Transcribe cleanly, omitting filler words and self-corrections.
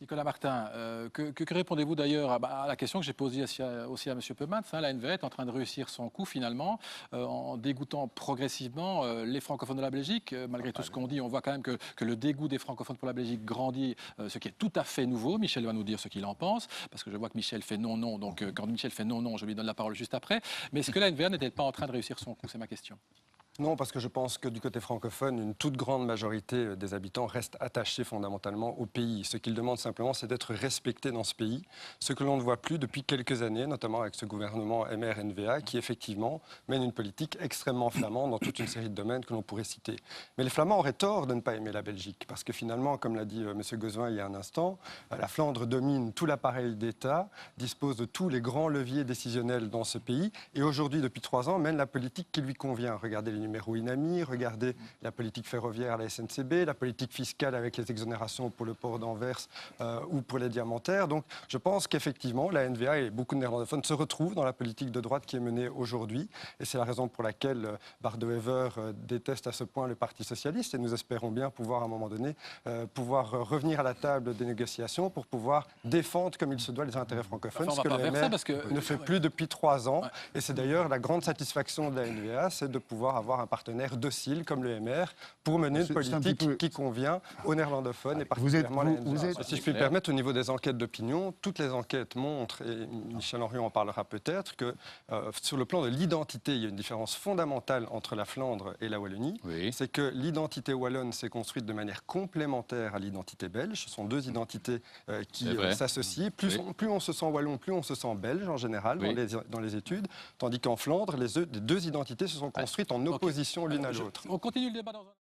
Nicolas Martin, que répondez-vous d'ailleurs à la question que j'ai posée aussi à M. Peumans? La NVA est en train de réussir son coup finalement, en dégoûtant progressivement les francophones de la Belgique. Malgré tout ce qu'on dit, on voit quand même que le dégoût des francophones pour la Belgique grandit, ce qui est tout à fait nouveau. Michel va nous dire ce qu'il en pense, parce que je vois que Michel fait non, non. Donc quand Michel fait non, non, je lui donne la parole juste après. Mais est-ce que la NVA n'était pas en train de réussir son coup? C'est ma question. Non, parce que je pense que du côté francophone, une toute grande majorité des habitants restent attachés fondamentalement au pays. Ce qu'ils demandent simplement, c'est d'être respectés dans ce pays. Ce que l'on ne voit plus depuis quelques années, notamment avec ce gouvernement MR-NVA, qui effectivement mène une politique extrêmement flamande dans toute une série de domaines que l'on pourrait citer. Mais les Flamands auraient tort de ne pas aimer la Belgique, parce que finalement, comme l'a dit M. Gozouin il y a un instant, la Flandre domine tout l'appareil d'État, dispose de tous les grands leviers décisionnels dans ce pays, et aujourd'hui, depuis 3 ans, mène la politique qui lui convient. Regardez les numéro INAMI, regardez la politique ferroviaire à la SNCB, la politique fiscale avec les exonérations pour le port d'Anvers ou pour les diamantaires. Donc je pense qu'effectivement la NVA et beaucoup de néerlandophones se retrouvent dans la politique de droite qui est menée aujourd'hui. Et c'est la raison pour laquelle Bart de Wever déteste à ce point le Parti socialiste. Et nous espérons bien pouvoir à un moment donné pouvoir revenir à la table des négociations pour pouvoir défendre comme il se doit les intérêts francophones, ce que le MR ne fait plus depuis 3 ans. Et c'est d'ailleurs la grande satisfaction de la NVA, c'est de pouvoir avoir un partenaire docile comme le MR pour mener une politique qui convient aux néerlandophones et particulièrement à la NVA. Si je puis me permettre, au niveau des enquêtes d'opinion, toutes les enquêtes montrent, et Michel Henriot en parlera peut-être, que sur le plan de l'identité, il y a une différence fondamentale entre la Flandre et la Wallonie. Oui. C'est que l'identité wallonne s'est construite de manière complémentaire à l'identité belge. Ce sont deux identités qui s'associent. Plus on se sent wallon, plus on se sent belge en général dans les études, tandis qu'en Flandre, les deux identités se sont construites en opposition l'une à l'autre. On continue le débat dans un...